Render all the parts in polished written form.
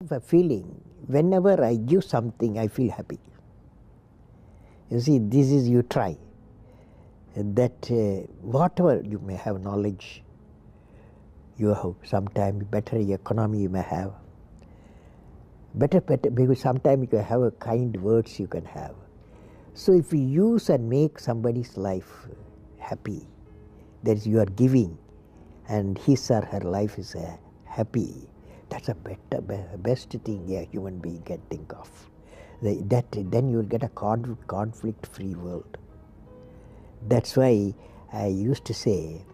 A feeling whenever I give something, I feel happy. You see, this is you try that whatever you may have knowledge, you have sometimes better economy you may have, better because sometimes you have a kind words you can have. So if you use and make somebody's life happy, that is you are giving, and his or her life is happy. That's a best thing a human being can think of. Then you will get a conflict-free world. That's why I used to say,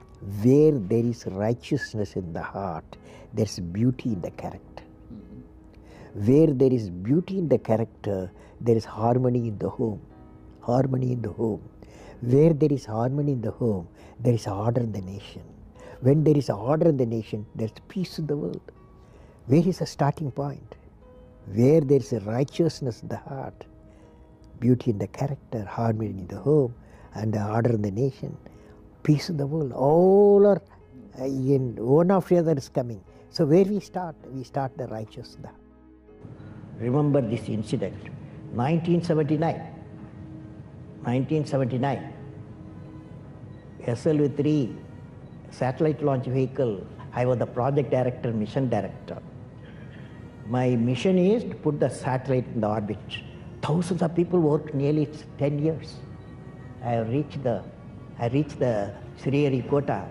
where there is righteousness in the heart, there's beauty in the character. Where there is beauty in the character, there is harmony in the home. Harmony in the home. Where there is harmony in the home, there is order in the nation. When there is order in the nation, there's peace in the world. Where is the starting point? Where there is a righteousness in the heart, beauty in the character, harmony in the home, and the order in the nation, peace in the world, all are in one after the other is coming. So where we start? We start the righteousness. Remember this incident, 1979, SLV-3 satellite launch vehicle, I was the project director, mission director. My mission is to put the satellite in the orbit. Thousands of people worked nearly 10 years. I reached the Sriharikota,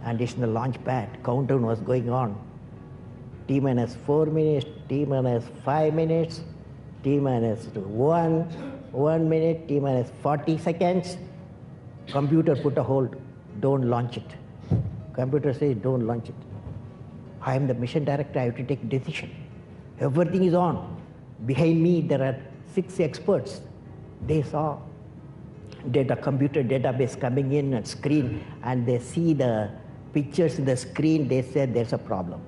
and it's in the launch pad. Countdown was going on. T-minus 4 minutes, T-minus 5 minutes, T-minus 1 minute, T-minus 40 seconds. Computer put a hold, don't launch it. Computer says, don't launch it. I am the mission director, I have to take decision. Everything is on. Behind me, there are 6 experts. They saw computer database coming in and screen, and they see the pictures in the screen. They said there's a problem.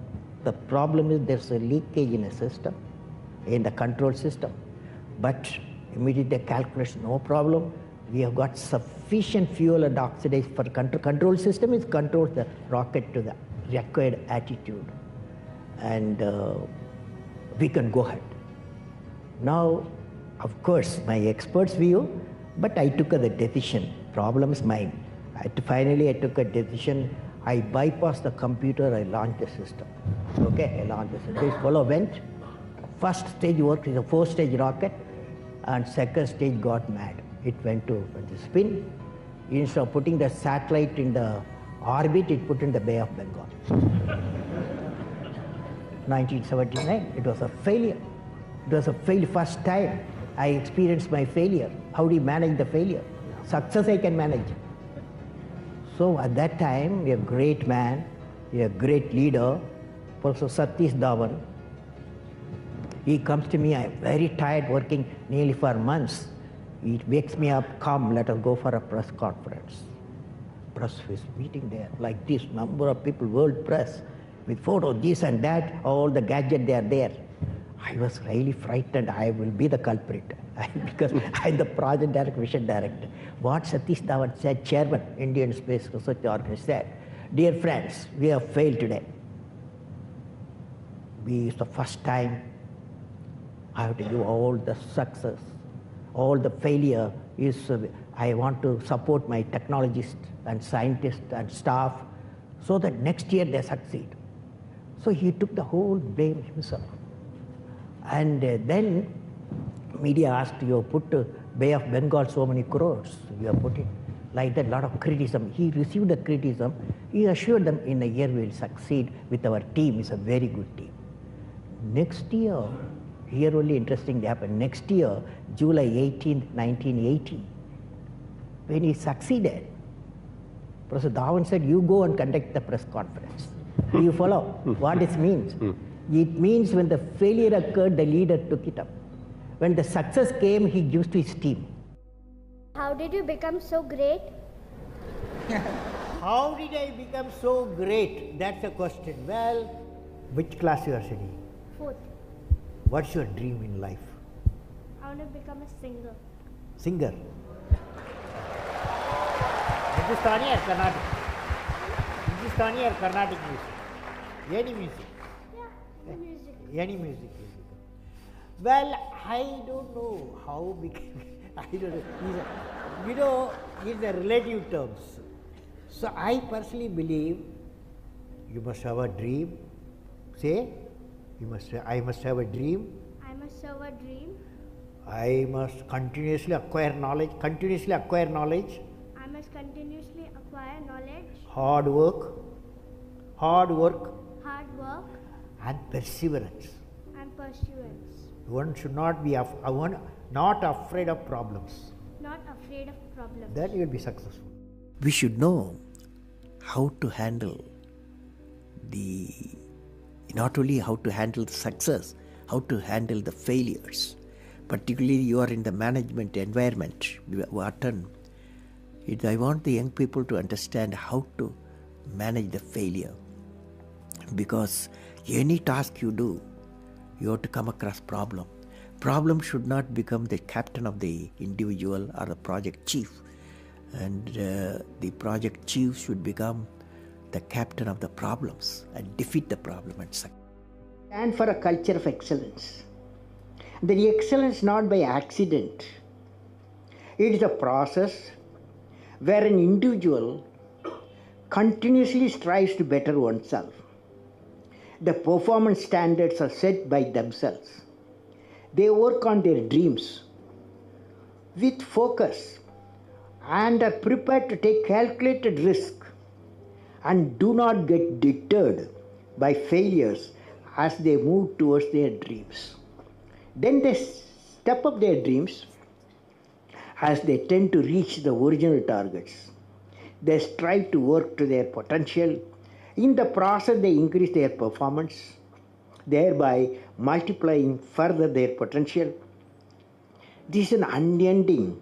The problem is there's a leakage in a system, in the control system. But immediately calculation, no problem. We have got sufficient fuel and oxidation for control system. It controls the rocket to the required attitude, and we can go ahead. Now, of course, my expert's view, but I took the decision. Problem is mine. Finally, I took a decision. I bypassed the computer. I launched the system. Okay, I launched the system. This fellow went. First stage worked is a 4-stage rocket, and second stage got mad. It went to spin. Instead of putting the satellite in the orbit, it put in the Bay of Bengal. 1979, it was a failure. It was a failure. First time I experienced my failure. How do you manage the failure? Success I can manage. So at that time, a great man, a great leader, Professor Satish Dhawan, he comes to me, I'm very tired working nearly for months. He wakes me up, come, let us go for a press conference. Press is meeting there, like this, number of people, world press, with photos, this and that, all the gadgets, they are there. I was really frightened, I will be the culprit, because I'm the project director, mission director. What Satish Dhawan said, chairman, Indian Space Research Organization, said, dear friends, we have failed today. It's the first time I have to give all the success. All the failure is, I want to support my technologists and scientists and staff so that next year they succeed. So he took the whole blame himself. And then media asked, you have put Bay of Bengal so many crores, you have put it. Like that, a lot of criticism. He received the criticism. He assured them in a year we will succeed with our team. It's a very good team. Next year, here only interesting happened. Next year, July 18th, 1980, when he succeeded, Professor Dhawan said, you go and conduct the press conference. Do you follow what it means? It means when the failure occurred, the leader took it up. When the success came, he gives to his team. How did you become so great? How did I become so great? That's a question. Well, which class you are studying? 4th. What's your dream in life? I want to become a singer. Singer? Hindustani or Carnatic? Hindustani or Carnatic music? Any music? Yeah, music. Any music will become. Well, I don't know how big. I don't know. These are relative terms. So I personally believe you must have a dream. Say, I must have a dream. I must have a dream. I must continuously acquire knowledge. Continuously acquire knowledge. I must continuously acquire knowledge. Hard work. Hard work. Hard work. And perseverance. And pursuance. One should not be not afraid of problems. Not afraid of problems. Then you will be successful. We should know how to handle not only how to handle the success, how to handle the failures. Particularly you are in the management environment, I want the young people to understand how to manage the failure. Because any task you do, you have to come across problem. Problem should not become the captain of the individual or the project chief. And the project chief should become the captain of the problems and defeat the problem and succeed. Stand for a culture of excellence. The excellence not by accident. It is a process where an individual continuously strives to better oneself. The performance standards are set by themselves. They work on their dreams with focus and are prepared to take calculated risk and do not get deterred by failures as they move towards their dreams. Then they step up their dreams as they tend to reach the original targets. They strive to work to their potential. In the process, they increase their performance, thereby multiplying further their potential. This is an unending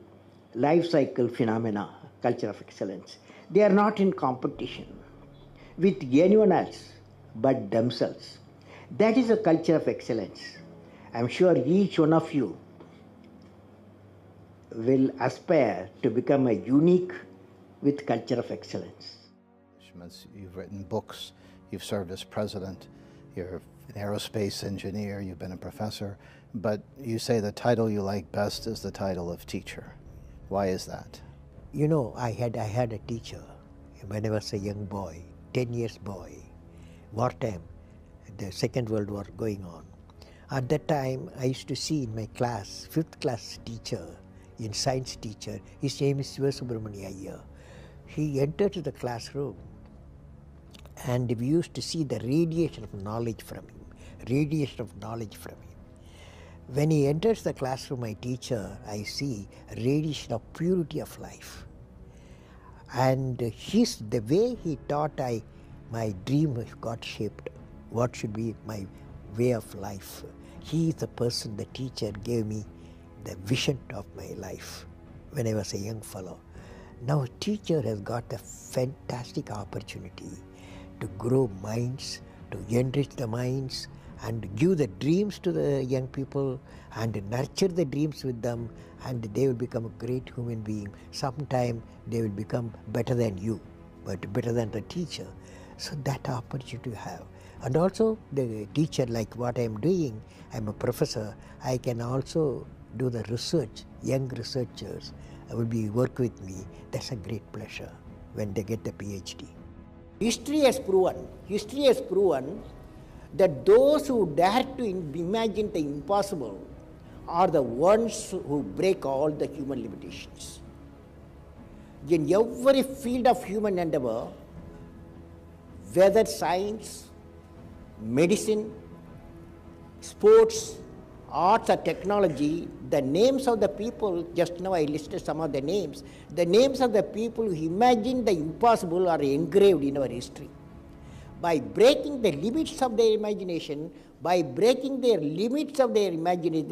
life cycle phenomena, culture of excellence. They are not in competition with anyone else but themselves. That is a culture of excellence. I am sure each one of you will aspire to become a unique with culture of excellence. You've written books, you've served as president, you're an aerospace engineer, you've been a professor, but you say the title you like best is the title of teacher. Why is that? You know, I had a teacher when I was a young boy, 10 years boy, wartime, the Second World War going on. At that time, I used to see in my class, 5th class teacher, in science teacher, his name is Subramania Iyer. He entered the classroom and we used to see the radiation of knowledge from him, When he enters the classroom, my teacher, I see radiation of purity of life. And the way he taught, my dream got shaped. What should be my way of life? He is the person, the teacher gave me the vision of my life when I was a young fellow. Now a teacher has got a fantastic opportunity to grow minds, to enrich the minds and give the dreams to the young people and nurture the dreams with them, and they will become a great human being. Sometime they will become better than you, but better than the teacher. So that opportunity you have. And also the teacher, like what I am doing, I am a professor, I can also do the research. Young researchers will work with me. That's a great pleasure when they get the PhD. History has proven that those who dare to imagine the impossible are the ones who break all the human limitations. In every field of human endeavor, whether science, medicine, sports, arts or technology, the names of the people, just now I listed some of the names of the people who imagined the impossible are engraved in our history. By breaking the limits of their imagination, they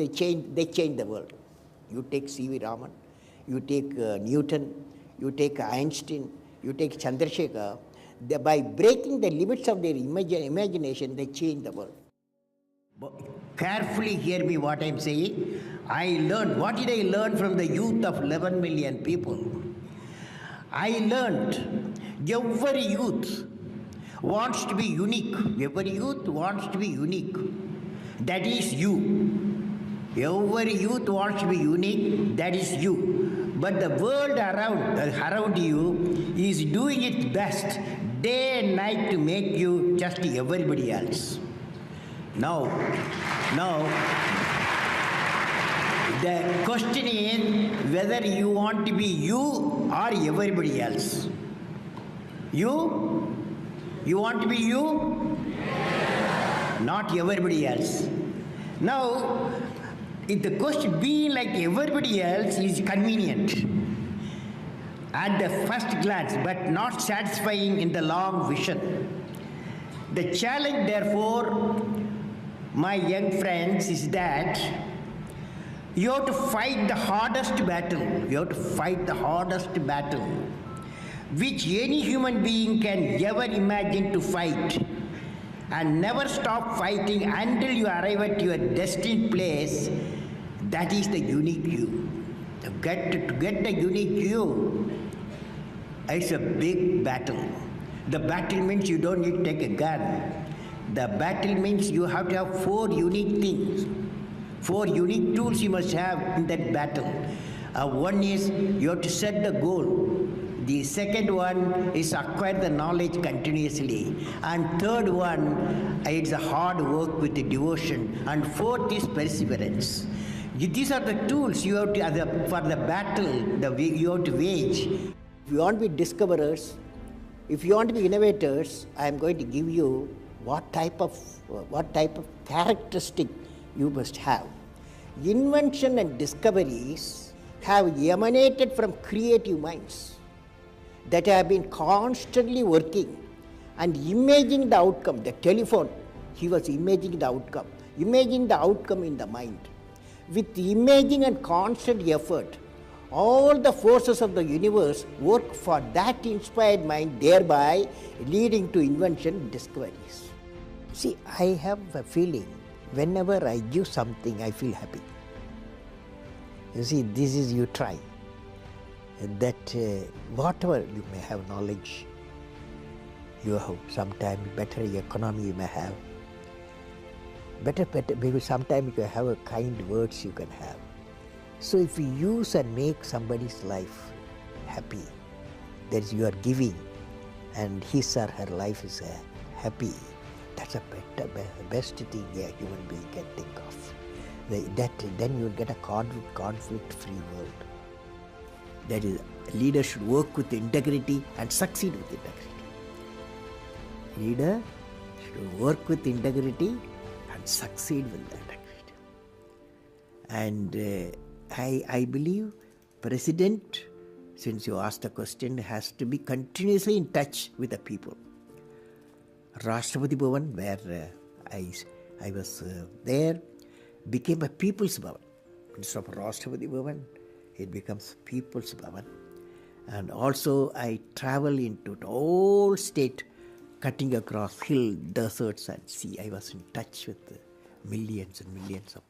change the world. You take C.V. Raman, you take Newton, you take Einstein, you take Chandrasekhar. By breaking the limits of their imagination, they change the world. But carefully hear me what I am saying. What did I learn from the youth of 11 million people? I learned every youth wants to be unique. Every youth wants to be unique. That is you. Every youth wants to be unique, that is you. But the world around you is doing its best day and night to make you just everybody else. Now, the question is whether you want to be you or everybody else. You? You want to be you? Not everybody else. Now, if the question being like everybody else is convenient at the first glance, but not satisfying in the long vision. The challenge, therefore, my young friends, is that you have to fight the hardest battle. You have to fight the hardest battle which any human being can ever imagine to fight, and never stop fighting until you arrive at your destined place. That is the unique you. To get the unique you, it's a big battle. The battle means you don't need to take a gun. The battle means you have to have 4 unique things. 4 unique tools you must have in that battle. One is you have to set the goal. The second one is acquire the knowledge continuously. And third one, it's a hard work with the devotion. And fourth is perseverance. These are the tools you have to, for the battle you have to wage. If you want to be discoverers, if you want to be innovators, I am going to give you what type of characteristic you must have. Invention and discoveries have emanated from creative minds that have been constantly working and imagining the outcome. The telephone, he was imagining the outcome in the mind. With imaging and constant effort, all the forces of the universe work for that inspired mind, thereby leading to invention and discoveries. See, I have a feeling whenever I give something, I feel happy. You see, this is you try. That whatever you may have knowledge, you have sometimes better economy you may have, better, maybe sometimes you have a kind words you can have. So if you use and make somebody's life happy, that is you are giving, and his or her life is happy, that's a best thing a human being can think of. Then you will get a conflict-free world. That is, a leader should work with integrity and succeed with integrity. Leader should work with integrity and succeed with integrity. And I believe President, since you asked the question, has to be continuously in touch with the people. Rashtrapati Bhavan, where I was there, became a People's Bhavan. Instead of Rashtrapati Bhavan, it becomes People's Bhavan. And also I travel into the whole state, cutting across hill, deserts and sea. I was in touch with millions and millions of